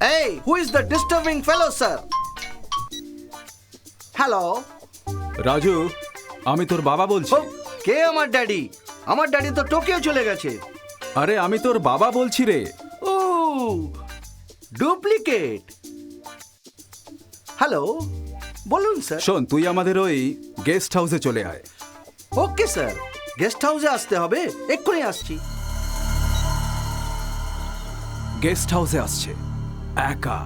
Hey, who is the disturbing fellow, sir? Hello. Raju, আমি তোর বাবা বলছি। কে আমার ড্যাডি? আমার ড্যাডি তো টোকিও চলে গেছে। আরে আমি তোর বাবা বলছি রে। ও, ডুপ্লিকেট। হ্যালো, বলুন স্যার। শোন, তুই আমাদের ওই গেস্ট হাউসে চলে আয়। ওকে স্যার, গেস্ট হাউসে আসতে হবে, এক্ষুনি আসছি। গেস্ট হাউসে আসছে একা।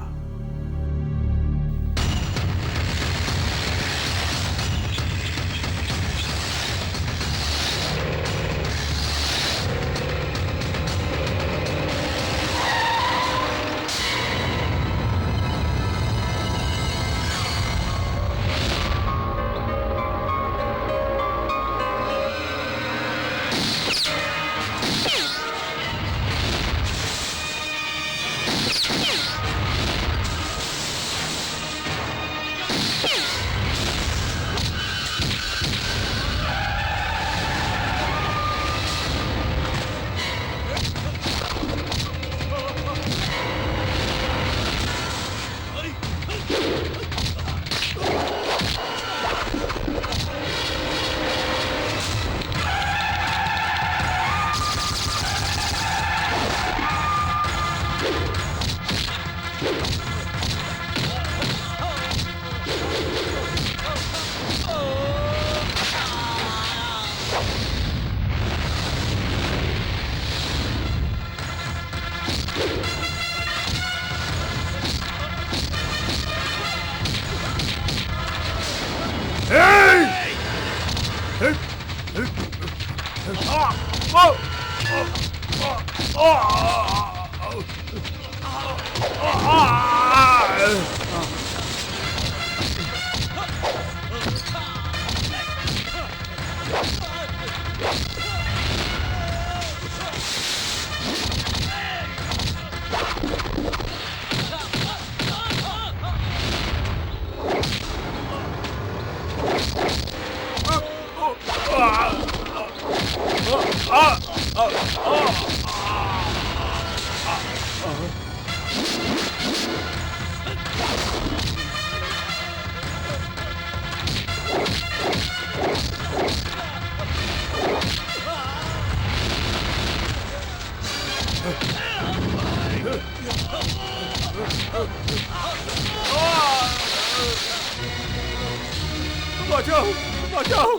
বাঁচাও, বাঁচাও,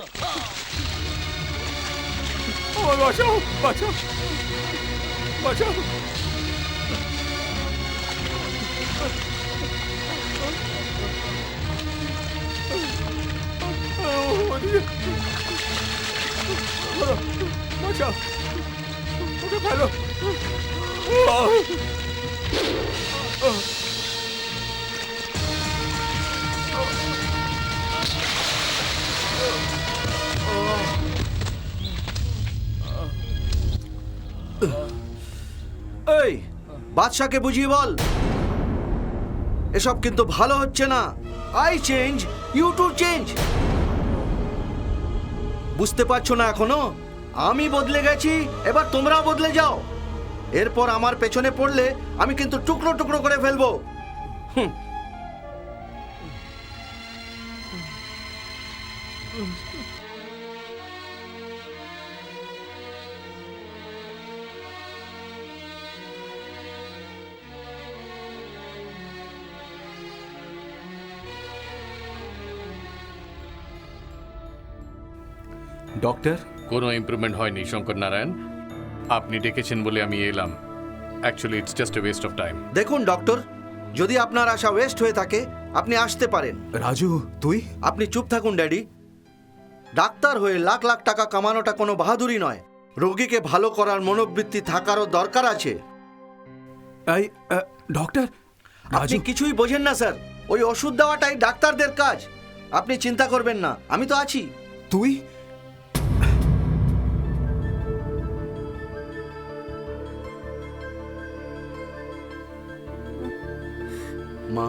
আমার বাঁচাও, বাঁচাও, বাঁচাও। বাঁচাও, ওকে ফেলো। এই, বাদশাকে বুঝিয়ে বল, এসব কিন্তু ভালো হচ্ছে না। I change, you too change. বুঝতে পারছো না এখনো? আমি বদলে গেছি, এবার তোমরাও বদলে যাও। এরপর আমার পেছনে পড়লে আমি কিন্তু টুকরো টুকরো করে ফেলবো। ডক্টর, কোনো ইমপ্রুভমেন্ট হয়নি শঙ্কর নারায়ণ। আপনি ডেকেছেন বলে আমি এলাম। Actually it's just a West of time. দেখুন ডক্টর, যদি আপনার আশা ওয়েস্ট হয়ে থাকে আপনি আসতে পারেন। রাজু তুই? আপনি চুপ থাকুন ড্যাডি। ডাক্তার হয়ে লাখ লাখ টাকা কামানোটা কোনো বাহাদুরি নয়, রোগীকে ভালো করার মনোবৃত্তি থাকারও দরকার আছে। এই ডক্টর, আপনি রাজু কিছুই বোঝেন না স্যার। ওই ওষুধ দেওয়াটাই ডাক্তারদের কাজ। আপনি চিন্তা করবেন না, আমি তো আছি। তুই? মা,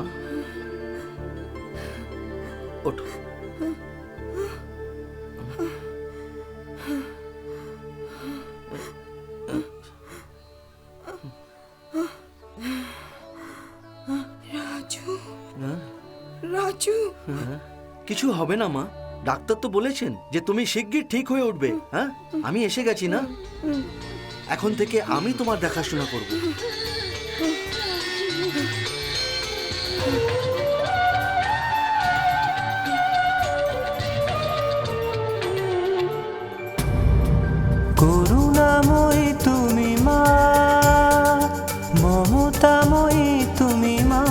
ওঠো। কিছু হবে না মা, ডাক্তার তো বলেছেন যে তুমি শিগগির ঠিক হয়ে উঠবে। হ্যাঁ, আমি এসে গেছি না, এখন থেকে আমি তোমার দেখাশোনা করব। করুণাময়ী তুমি মা, মমতাময়ী তুমি মা,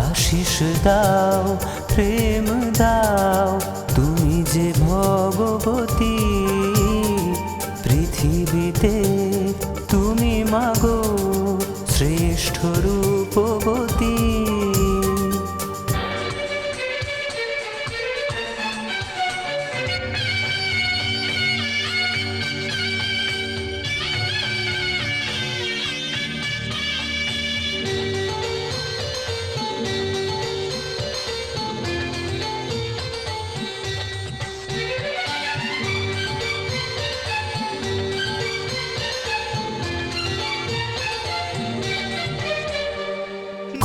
আশিস দাও, প্রেম দাও, তুমি যে ভগবতী, পৃথিবীতে তুমি মাগো শ্রেষ্ঠ রূপবতী।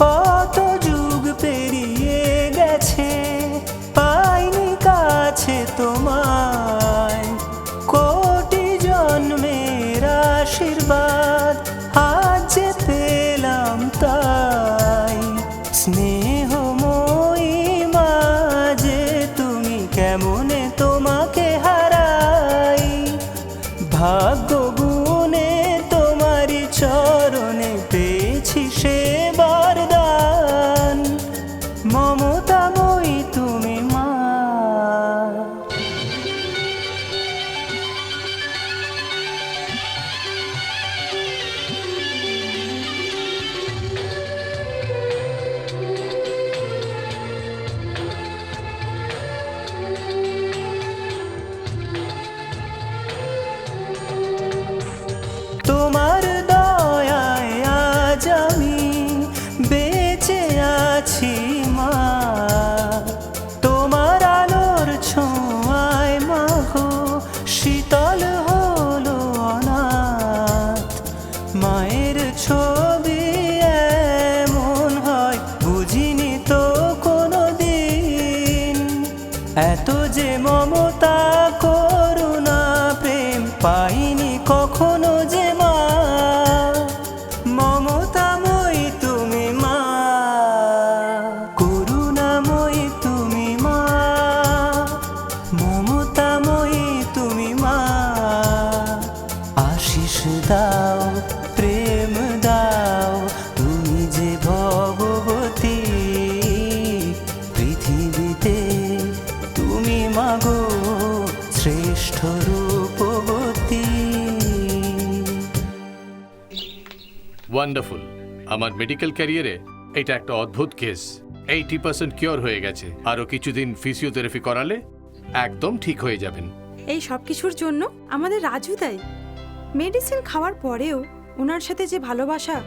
কত যুগ পেরিয়ে গেছে, পাইনি কাছে তোমায়, কোটি জন্মের আশীর্বাদ আজ যে পেলাম তাই। স্নেহময়ী মা যে তুমি, কেমনে তোমাকে হারাই, ভাগ্য গুণে তোমারই চরণে পেয়েছি সে বরদান, মমতাময়ী তুমি মা। তোমার দয়ায় আজ আমি বেঁচে আছি মা, তোমার আলোর ছোঁয়ায় মাগো শীতল হলো অনাথ। মায়ের ছবি এমন হয় বুঝিনি তো কোনো দিন, এত যে মমতা করুণা প্রেম পাইনি কখনো যে মা, মমতাময়ী তুমি মা, করুণাময়ী তুমি মা, মমতাময়ী তুমি মা, আশিস দাও, প্রেম দাও, তুমি যে ভগবতী, পৃথিবীতে তুমি মাগো শ্রেষ্ঠ রূপবতী। ওয়ান্ডারফুল। আমার মেডিকেল ক্যারিয়ারে এটা একটা অদ্ভুত কেস। 80% কিওর হয়ে গেছে, আরও কিছুদিন ফিজিওথেরাপি করালে একদম ঠিক হয়ে যাবেন। এই সব কিছুর জন্য আমাদের রাজু দায়ী। মেডিসিন খাওয়ার পরেও ওনার সাথে যে ভালোবাসা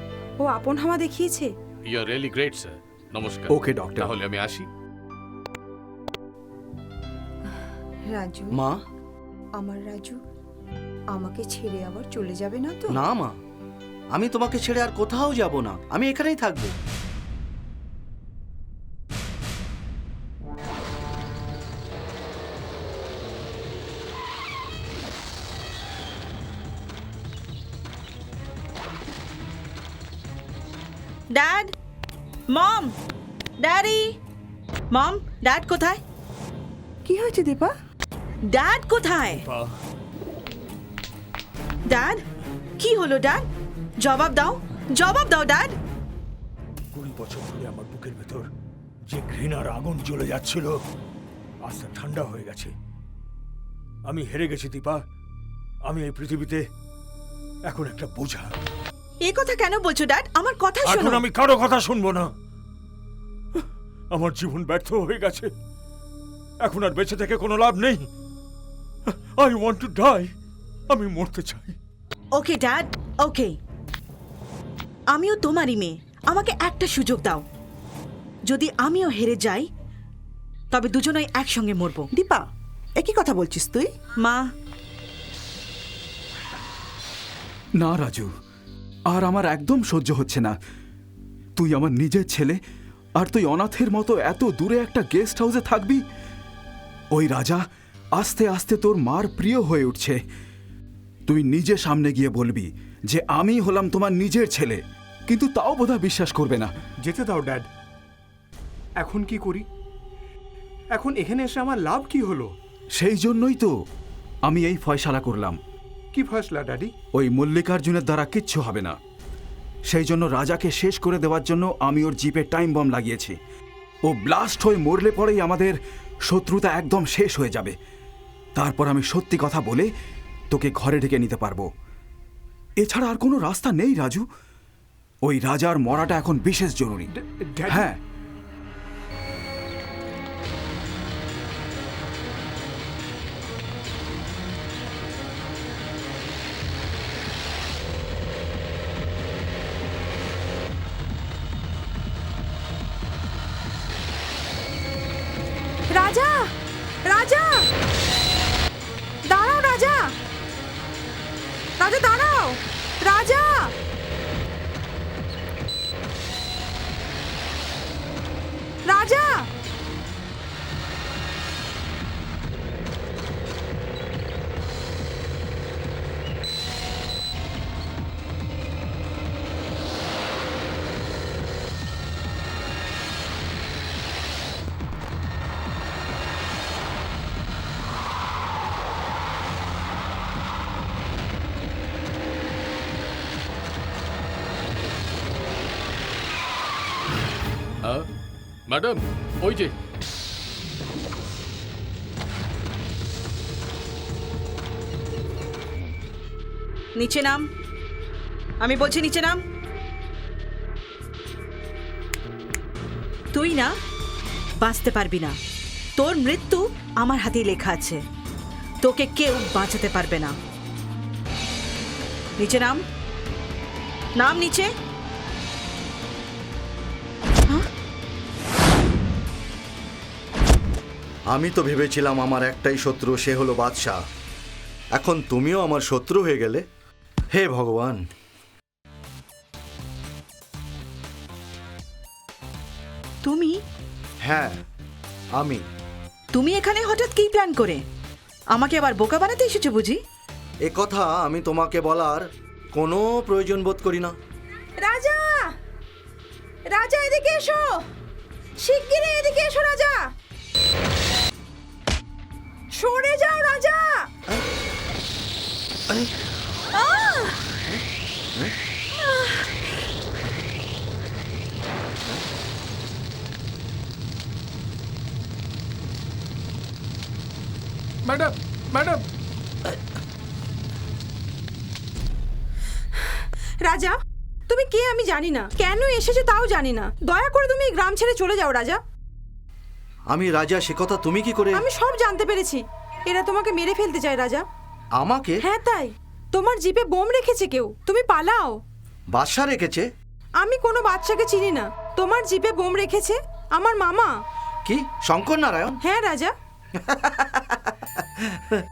ও আপন হাওয়া দেখিয়েছে। You are really great sir. নমস্কার। Okay doctor. তাহলে আমি আসি। রাজু, মা, আমার রাজু আমাকে ছেড়ে আবার চলে যাবে না তো? না মা, আমি তোমাকে ছেড়ে আর কোথাও যাব না, আমি এখানেই থাকবো। ড্যাড, মম, ড্যাডি, মম, ড্যাড কোথায়? কি হয়েছে দীপা? ড্যাড কোথায়? ড্যাড, কি হলো ড্যাড? জবাব দাও, জবাব দাও ড্যাড। 20 বছর ধরে আমার বুকের ভেতর যে ঘৃণার আগুন জ্বলে যাচ্ছিল আজ তা ঠান্ডা হয়ে গেছে। আমি হেরে গেছি দীপা। আমি এই পৃথিবীতে এখন একটা বোঝা। এই কথা কেন বলছো ড্যাড? আমার কথা শোনো। এখন আমি কারো কথা শুনবো না। আমার জীবন ব্যর্থ হয়ে গেছে, এখন আর বেঁচে থেকে কোনো লাভ নেই। I want to die. আমি মরতে চাই। Okay dad, okay. আমিও তোমারই মেয়ে, আমাকে একটা সুযোগ দাও। যদি আমিও হেরে যাই তবে দুজনেই একসঙ্গে মরবো। দীপা, একই কথা বলছিস তুই? মা, না রাজু, আর আমার একদম সহ্য হচ্ছে না। তুই আমার নিজের ছেলে, আর তুই অনাথের মতো এত দূরে একটা গেস্ট হাউসে থাকবি? ওই রাজা আস্তে আস্তে তোর মার প্রিয় হয়ে উঠছে। তুই নিজে সামনে গিয়ে বলবি যে আমি হলাম তোমার নিজের ছেলে, কিন্তু তাও বোধহয় বিশ্বাস করবে না। যেতে দাও ড্যাড। এখন কি করি? এখন এখানে এসে আমার লাভ কি হলো? সেই জন্যই তো আমি এই ফয়সালা করলাম। কি ফয়সলা ড্যাডি? ওই মল্লিকার্জুনের দ্বারা কিচ্ছু হবে না। সেই জন্য রাজাকে শেষ করে দেওয়ার জন্য আমি ওর জিপে টাইম বম লাগিয়েছি। ও ব্লাস্ট হয়ে মরলে পরেই আমাদের শত্রুতা একদম শেষ হয়ে যাবে। তারপর আমি সত্যি কথা বলে তোকে ঘরে ঢেকে নিতে পারবো। এছাড়া আর কোনো রাস্তা নেই রাজু। ওই রাজার মরাটা এখন বিশেষ জরুরি। ড্যাডি, হ্যাঁ, রাজা, রাজা, দাঁড়াও রাজা, রাজা দাঁড়াও, রাজা, রাজা। ম্যাডাম, ওই যে নিচে নাম। আমি বলছি নিচে নাম। তুই না বাঁচতে পারবি না। তোর মৃত্যু আমার হাতেই লেখা আছে। তোকে কেউ বাঁচাতে পারবে না। নিচে নাম। নাম নিচে। আমি তো ভেবেছিলাম আমার একটাই শত্রু, সে হলো বাদশাহ। এখন তুমিও আমার শত্রু হয়ে গেলে। হে ভগবান! তুমি? হ্যাঁ, আমি। তুমি এখানে হঠাৎ কি প্ল্যান করে? আমাকে আবার বোকা বানাতে এসেছো বুঝি? এ কথা আমি তোমাকে বলার কোনো প্রয়োজন বোধ করি না। রাজা, রাজা এদিকে এসো, শিগগিরই এদিকে এসো রাজা। সরে যাও রাজা। Madam, madam. রাজা, তুমি কে আমি জানি না, কেন এসেছো তাও জানি না। দয়া করে তুমি এই গ্রাম ছেড়ে চলে যাও রাজা। আমি রাজা সে কথা তুমি কি করে? আমি সব জানতে পেরেছি। এরা তোমাকে মেরে ফেলতে চায় রাজা। আমাকে? হ্যাঁ তাই। তোমার জিপে বোম রেখেছে কেউ, তুমি পালাও। বাদশা রেখেছে? আমি কোনো বাচ্চাকে চিনি না। তোমার জিপে বোম রেখেছে আমার মামা। কি, শঙ্কর নারায়ণ? হ্যাঁ রাজা।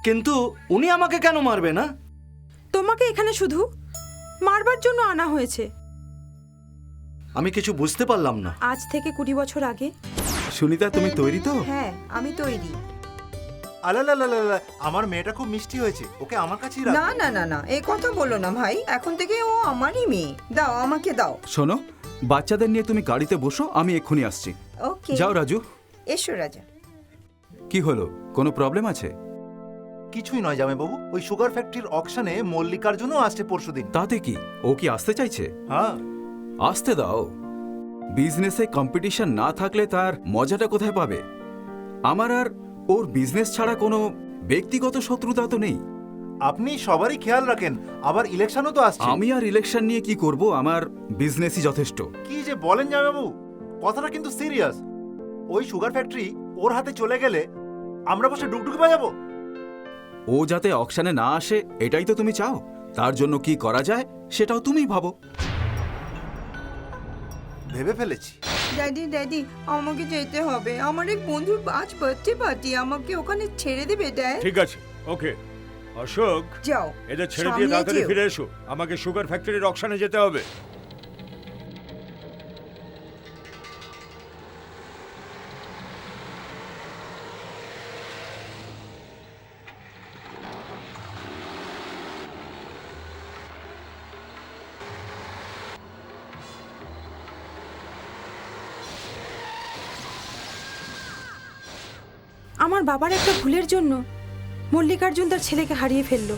কিন্তু উনি আমাকে কেন মারবে না? তোমাকে এখানে শুধু মারবার জন্য আনা হয়েছে। আমি কিছু বুঝতে পারলাম না। আজ থেকে 20 বছর আগে। সুনিতা, তুমি তৈরি তো? হ্যাঁ, আমি তৈরি। আলালালালা, আমার মেয়েটা খুব মিষ্টি হয়েছে, ওকে আমার কাছেই রাখো। না না না না, এই কথা বলো না ভাই। এখন থেকে ও আমারই মেয়ে। দাও, আমাকে দাও। শোনো, বাচ্চাদের নিয়ে তুমি গাড়িতে বসো, আমি এক্ষুনি আসছি। ওকে, যাও রাজু। এসো রাজা। কি হলো, কোনো প্রবলেম আছে? কিছুই নয় জামাইবাবু, ওই সুগার ফ্যাক্টরির অকশনে মল্লিকার্জুনও আসছে পরশুদিন। তাতে কি, ও কি আসতে চাইছে? হ্যাঁ। আসতে দাও। বিজনেসে কম্পিটিশন না থাকলে তার মজাটা কোথায় পাবে? আমার আর ওর বিজনেস ছাড়া কোনো ব্যক্তিগত শত্রুতা তো নেই। আপনি সবারই খেয়াল রাখেন, আবার ইলেকশনও তো আসছে। আমি আর ইলেকশন নিয়ে কি করব? আমার বিজনেসই যথেষ্ট। কি যে বলেন জামাইবাবু, কথাটা কিন্তু সিরিয়াস। ওই সুগার ফ্যাক্টরি ওর হাতে চলে গেলে আমরা বসে ডুগডুগি বাজাবো। ও যাতে অকশনে না আসে এটাই তো তুমি চাও। তার জন্য কি করা যায় সেটাও তুমিই ভাবো। ভেবে ফেলেছি। ড্যাডি ড্যাডি, আমাকে যেতে হবে। আমার এক বন্ধুর আজ বার্থডে পার্টি, আমাকে ওখানে ছেড়ে দেবে ড্যাড? ঠিক আছে, ওকে। অশোক, যাও, এদের ছেড়ে দিয়ে সামনে তাড়াতাড়ি যেও। ফিরে এসো। আমাকে সুগার ফ্যাক্টরির অকশনে যেতে হবে। আমার বাবার একটা ভুলের জন্য মল্লিকার্জুন তার ছেলেকে হারিয়ে ফেললো।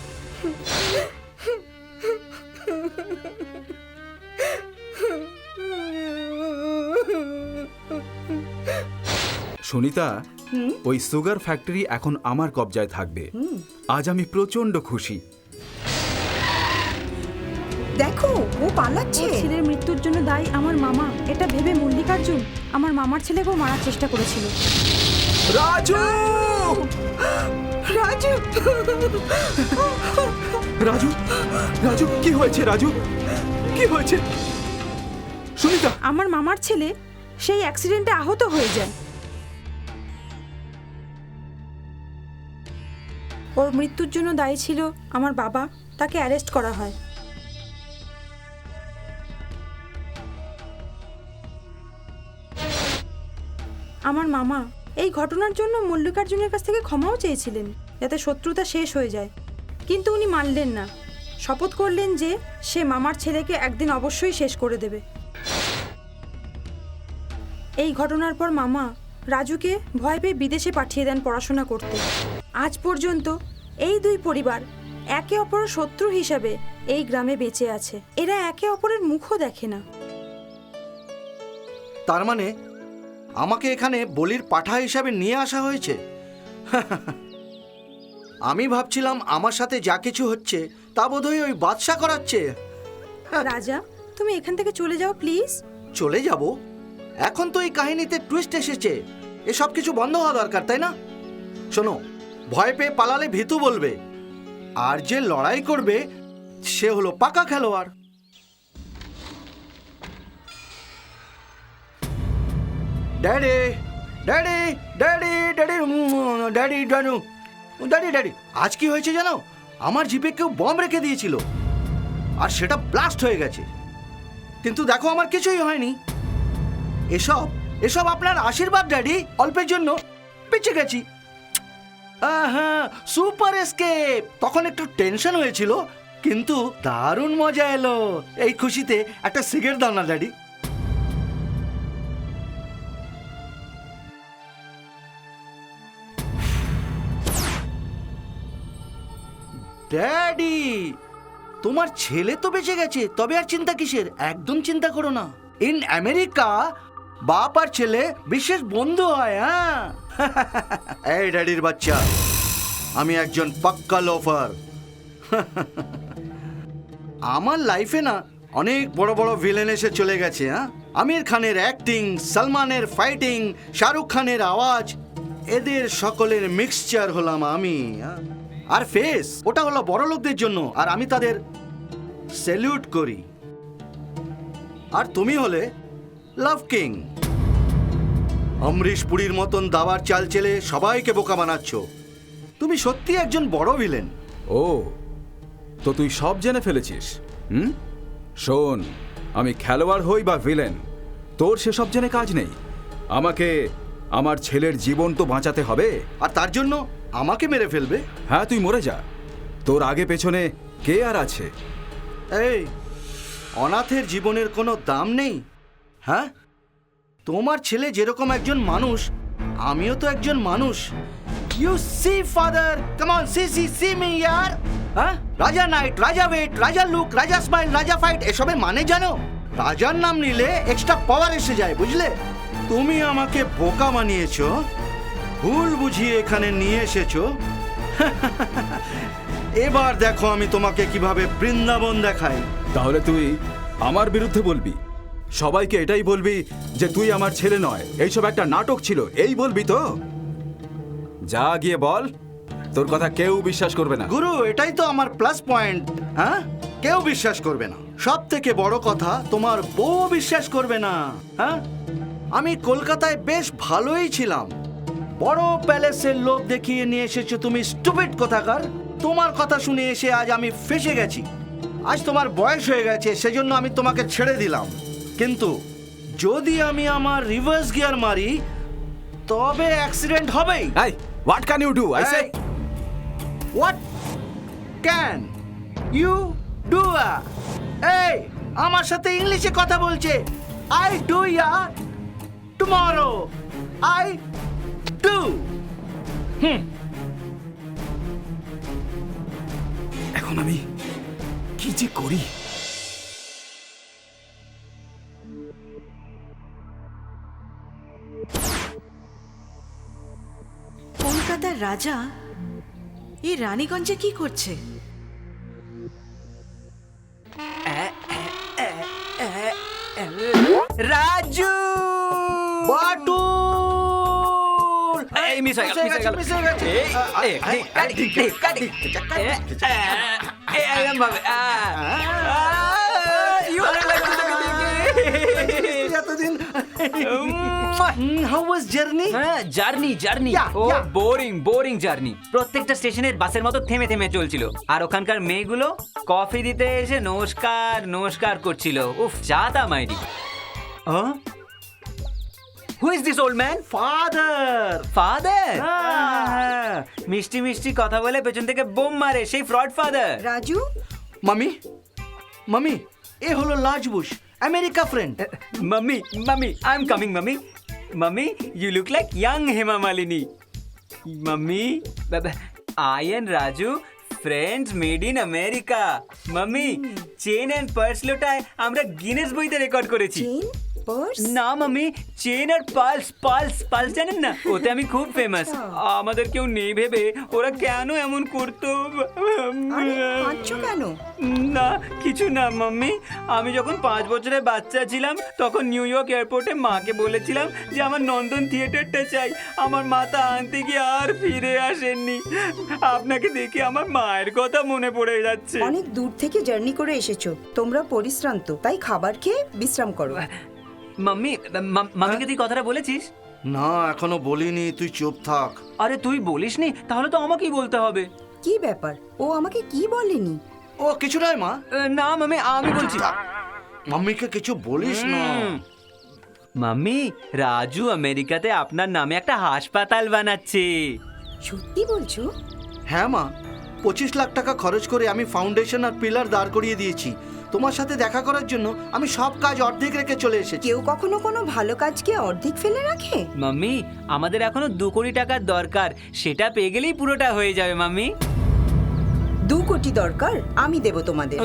সুনিতা, ওই সুগার ফ্যাক্টরি এখন আমার কবজায় থাকবে। আজ আমি প্রচন্ড খুশি। দেখো ও পালাচ্ছে। ওর ছেলের মৃত্যুর জন্য দায়ী আমার মামা, এটা ভেবে মল্লিকার্জুন আমার মামার ছেলেকেও মারার চেষ্টা করেছিল। রাজু! রাজু, রাজু, রাজু, কি হয়েছে? রাজু, কি হয়েছে? সুনিতা, আমার মামার ছেলে সেই অ্যাক্সিডেন্টে আহত হয়ে যায়। ওর মৃত্যুর জন্য দায়ী ছিল আমার বাবা, তাকে অ্যারেস্ট করা হয়। আমার মামা এই ঘটনার জন্য মল্লিকার্জুনের কাছ থেকে ক্ষমাও চেয়েছিলেন, যাতে শত্রুতা শেষ হয়ে যায়, কিন্তু উনি মানলেন না। শপথ করলেন যে সে মামার ছেলেকে একদিন অবশ্যই শেষ করে দেবে। এই ঘটনার পর মামা রাজুকে ভয় পেয়ে বিদেশে পাঠিয়ে দেন পড়াশোনা করতে। আজ পর্যন্ত এই দুই পরিবার একে অপরের শত্রু হিসাবে এই গ্রামে বেঁচে আছে। এরা একে অপরের মুখও দেখে না। তার মানে আমাকে এখানে বলির পাঠা হিসাবে নিয়ে আসা হয়েছে? আমি ভাবছিলাম আমার সাথে যা কিছু হচ্ছে তা বোধহয় ওই বাদশা করাচ্ছে। রাজা, তুমি এখান থেকে চলে যাও প্লিজ। চলে যাব? এখন তো এই কাহিনীতে টুইস্ট এসেছে। এসব কিছু বন্ধ হওয়া দরকার, তাই না? শোনো, ভয় পেয়ে পালালে ভীতু বলবে, আর যে লড়াই করবে সে হলো পাকা খেলোয়াড়। Daddy, daddy, daddy, daddy, daddy, ড্যাডু, ড্যাডি, ড্যাডি, আজ কি হয়েছে জানো? আমার জিপে কেউ বম রেখে দিয়েছিল আর সেটা ব্লাস্ট হয়ে গেছে, কিন্তু দেখো আমার কিছুই হয়নি। এসব এসব আপনার আশীর্বাদ ড্যাডি। অল্পের জন্য বেঁচে গেছি। হ্যাঁ, সুপার এসকেপ। তখন একটু টেনশন হয়েছিল, কিন্তু দারুণ মজা এলো। এই খুশিতে একটা সিগারেট দাও না ড্যাডি। ড্যাডি, তোমার ছেলে তো বেঁচে গেছে, তবে আর চিন্তা কিসের? একদম চিন্তা করো না। ইন আমেরিকা বাপ আর ছেলে বিশেষ বন্ধু হয়। হ্যাঁ, এই ড্যাডির বাচ্চা, আমি একজন পাক্কা লোফার। আমার লাইফে না অনেক বড় বড় ভিলেন এসে চলে গেছে। হ্যাঁ, আমির খানের অ্যাক্টিং, সালমানের ফাইটিং, শাহরুখ খানের আওয়াজ, এদের সকলের মিক্সচার হলাম আমি। আর ফেস, ওটা হলো বড় লোকদের জন্য, আর আমি তাদের স্যালিউট করি। আর তুমি হলে লাভ কিং। অমরিশ পুরীর মতন দাবার চাল চেলে সবাইকে বোকা বানাচ্ছ। তুমি সত্যি একজন বড় ভিলেন। ও, তো তুই সব জেনে ফেলেছিস? শোন, আমি খেলোয়াড় হই বা ভিলেন, তোর সেসব জেনে কাজ নেই। আমাকে আমার ছেলের জীবন তো বাঁচাতে হবে। আর তার জন্য আমাকে মেরে ফেলবে? হ্যাঁ, তুই মরে যা। তোর আগে পেছনে কে আর আছে? এই, অনাথের জীবনের কোনো দাম নেই? হ্যাঁ, তোমার ছেলে যেরকম একজন মানুষ, আমিও তো একজন মানুষ। You see father, come on, see me ইয়ার। হ্যাঁ, রাজা নাইট, রাজা ওয়েট, রাজা লুক, রাজা স্মাইল, রাজা ফাইট, এসবের মানে জানো? রাজার নাম নিলে এক্সট্রা পাওয়ার এসে যায়, বুঝলে? তুমি আমাকে বোকা বানিয়েছো, ভুল বুঝিয়ে এখানে নিয়ে এসেছো। এবার দেখো আমি তোমাকে কিভাবে বৃন্দাবন দেখাই। তাহলে তুই আমার বিরুদ্ধে বলবি? সবাইকে এটাই বলবি যে তুই আমার ছেলে নয়, এইসব একটা নাটক ছিল, এই বলবি তো? যা গিয়ে বল, তোর কথা কেউ বিশ্বাস করবে না। গুরু, এটাই তো আমার প্লাস পয়েন্ট। হ্যাঁ, কেউ বিশ্বাস করবে না। সব থেকে বড় কথা, তোমার বউ বিশ্বাস করবে না। হ্যাঁ, আমি কলকাতায় বেশ ভালোই ছিলাম। বড় প্যালেসের লোভ দেখিয়ে নিয়ে এসেছো তুমি, স্টুপিড কোথাকার। তোমার কথা শুনে এসে আজ আমি ফেঁসে গেছি। আজ তোমার বয়স হয়ে গেছে, সেজন্য আমি তোমাকে ছেড়ে দিলাম। কিন্তু যদি আমি আমার রিভার্স গিয়ার মারি, তবে অ্যাক্সিডেন্ট হবেই। এই, what can you do? I say what can you do? এই, আমার সাথে ইংলিশে কথা বলছে। I do yeah tomorrow, I do. এখন আমি কি যে করি? কলকাতার রাজা এই রানীগঞ্জে কি করছে? রাজু! বাটুল! এই মিস হয়ে গেল, মিস হয়ে গেছে। এতদিন how was journey? Journey Yeah, ও yeah. Boring journey. প্রত্যেকটা স্টেশনের বাসের মতো থেমে থেমে চলছিল, আর ওখানকার মেয়েগুলো কফি দিতে এসে নমস্কার করছিল। উফ, চাতা মাইরি। Who is this old man? Father? মিষ্টি মিষ্টি কথা বলে পেছন থেকে বোম মারে, সেই ফ্রড ফাদার। রাজু, মামি এ হলো large Bush, America friend. Mummy, I'm coming, Mummy, you look like young Hema Malini. Mummy, I and Raju, friends made in America. Mummy, chain and purse লোটায় আমরা গিনেস বইতে রেকর্ড করেছি। Chain, purse? না mummy, chain আর pulse জানেন না? ওতে আমি খুব ফেমাস। আমাদের কেউ নেই ভেবে ওরা কেন এমন করতো? আরে কাঁদছো কেন? না কিছু না মাম্মি, আমি যখন 5 বছরের বাচ্চা ছিলাম তখন নিউ ইয়র্ক এয়ারপোর্টে মাকে বলেছিলাম যে আমার নন্দন থিয়েটারটা চাই। আমার মা তা আনতে গিয়ে আর ফিরে আসেননি। আপনাকে দেখে আমার মায়ের কথা মনে পড়ে যাচ্ছে। অনেক দূর থেকে জার্নি করে এসেছো, তোমরা পরিশ্রান্ত, তাই খাবার খেয়ে বিশ্রাম করো। মামিকে তুই কথাটা বলেছিস? না এখনো বলিনি, তুই চুপ থাক। আরে তুই বলিসনি, তাহলে তো আমাকেই বলতে হবে। কি ব্যাপার, ও আমাকে কি বলেনি? ও কিছু নয় মা। না মামি, আমি বলছি। মাম্মিকে কিছু বলিস না। মাম্মি, রাজু আমেরিকাতে আপনার নামে একটা হাসপাতাল বানাচ্ছে। সত্যি বলছো? হ্যাঁ মা, 25 লাখ টাকা খরচ করে আমি ফাউন্ডেশন আর পিলার দাঁড় করিয়ে দিয়েছি। তোমার সাথে দেখা করার জন্য আমি সব কাজ অর্ধেক রেখে চলে এসেছি। কেউ কখনো কোনো ভালো কাজকে অর্ধেক ফেলে রাখে? মাম্মি, আমাদের এখনো 2 কোটি টাকার দরকার, সেটা পেয়ে গেলেই পুরোটা হয়ে যাবে মাম্মি। 2 কোটি দরকার, আমি দেব তোমাদের।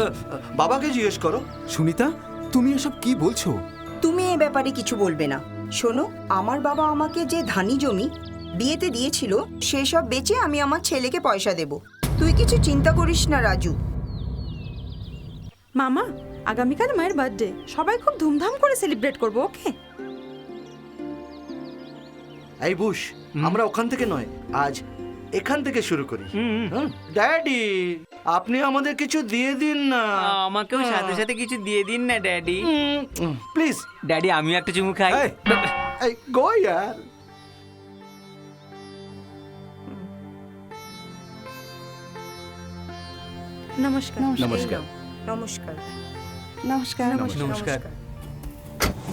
বাবাকে জিজ্ঞেস করো। সুনিতা, তুমি এসব কি বলছো? তুমি এ ব্যাপারে কিছু বলবে না। শোনো, আমার বাবা আমাকে যে ধানি জমি বিয়েতে দিয়েছিল সেসব বেচে আমি আমার ছেলেকে পয়সা দেব। তুই কিছু চিন্তা করিস না রাজু। মামা, আগামীকাল মায়ের বার্থডে, সবাই খুব ধুমধাম করে সেলিব্রেট করবো, ওকে? এই বুশ, আমরা ওখান থেকে নয়, আজ এখান থেকে শুরু করি। ড্যাডি, আপনি আমাদের কিছু দিয়ে দিন না। আমাকেও সাথে সাথে কিছু দিয়ে দিন না ড্যাডি। প্লিজ ড্যাডি, আমিও একটা চুমু খাই। এই গো ইয়ার। নমস্কার। নমস্কার। নমস্কার। নমস্কার। নমস্কার।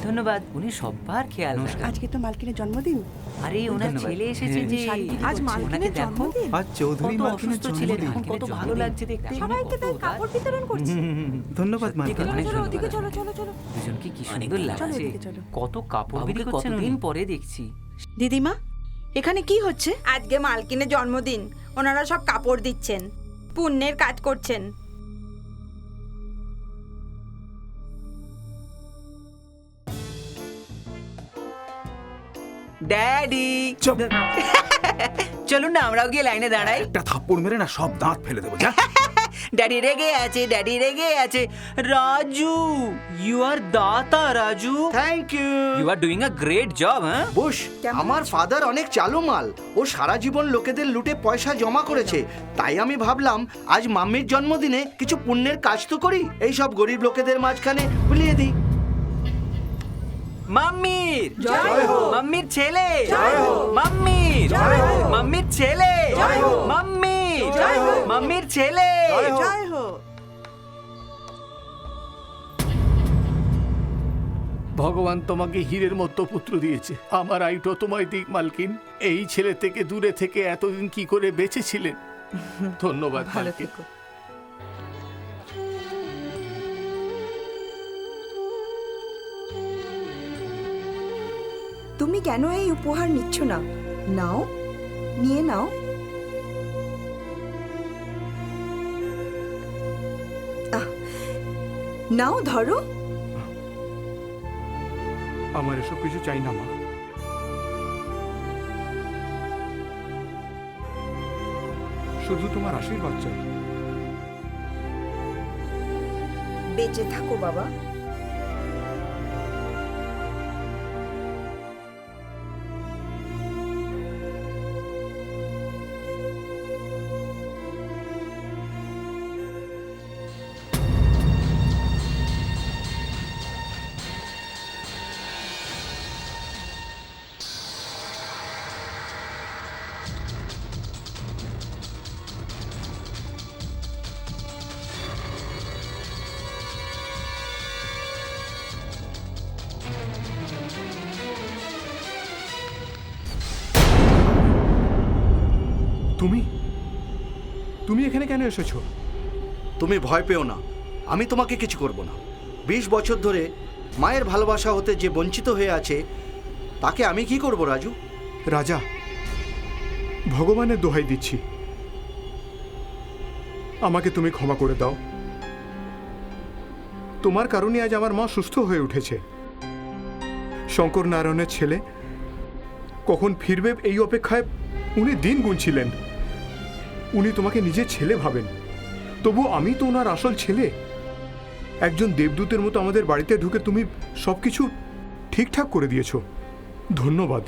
ধন্যবাদ, উনি সবার খেয়াল রাখেন। আজকে তো মালকিনের জন্মদিন। আরে ওনার ছেলে এসেছে যে। আজ মালকিনের জন্মদিন। আজ চৌধুরী কত মালকিনের অসুস্থ ছিলেন, জন্মদিন। কত ভালো লাগছে দেখতে। সবাইকে তাই কাপড় বিতরণ করছি। ধন্যবাদ মালকিন। অনেক চলো, ওদিকে চলো। দুজনকে কি সুন্দর লাগছে। এদিকে চলো। কত কাপড় বিক্রি করছেন কতদিন পরে দেখছি। দিদিমা, এখানে কি হচ্ছে? আজকে মালকিনের জন্মদিন, ওনারা সব কাপড় দিচ্ছেন, পুণ্যের কাজ করছেন। ড্যাডি, চুপ। চলুন না আমরাও গিয়ে লাইনে দাঁড়াই। একটা থাপ্পড় মেরে না সব দাঁত ফেলে দেবো, যা। ড্যাডি রেগে আছে। রাজু, ইউ আর দাতা Raju. Thank you. You are doing a great job. হ্যাঁ বুশ, আমার ফাদার অনেক চালু মাল। ও সারা জীবন লোকেদের লুটে পয়সা জমা করেছে। তাই আমি ভাবলাম আজ মাম্মির জন্মদিনে কিছু পুণ্যের কাজ তো করি, এই সব গরিব লোকেদের মাঝখানে বুলিয়ে দিই। মাম্মির জয় হোক। মাম্মির ছেলে জয় হোক। মাম্মির জয় হোক। মাম্মির ছেলে জয় হোক। মাম্মির জয় হোক। মাম্মির ছেলে। জয় হো। ভগবান তোমাকে হীরের মতো পুত্র দিয়েছে। আমার আইটো তোমায় দিক মালকিন। এই ছেলে থেকে দূরে থেকে এতদিন কি করে বেঁচেছিলেন। ধন্যবাদ মালকিন। তুমি কেন এই উপহার নিচ্ছ না? নাও নিয়ে নাও। নাও ধরো। আমার এসব কিছু চাই না মা। শুধু তোমার আশীর্বাদ চাই। বেঁচে থাকো বাবা। তুমি এখানে কেন এসেছো? তুমি ভয় পেও না, আমি তোমাকে কিছু করব না। 20 বছর ধরে মায়ের ভালোবাসা হতে যে বঞ্চিত হয়ে আছে তাকে আমি কি করব রাজু? রাজা, ভগবানের দোহাই দিচ্ছি, আমাকে তুমি ক্ষমা করে দাও। তোমার কারণে আজ আমার মা সুস্থ হয়ে উঠেছে। শঙ্কর নারায়ণের ছেলে কখন ফিরবে এই অপেক্ষায় উনি দিন গুনছিলেন। উনি তোমাকে নিজের ছেলে ভাবেন, তবু আমি তো ওনার আসল ছেলে। একজন দেবদূতের মতো আমাদের বাড়িতে ঢুকে তুমি সবকিছু ঠিকঠাক করে দিয়েছো। ধন্যবাদ।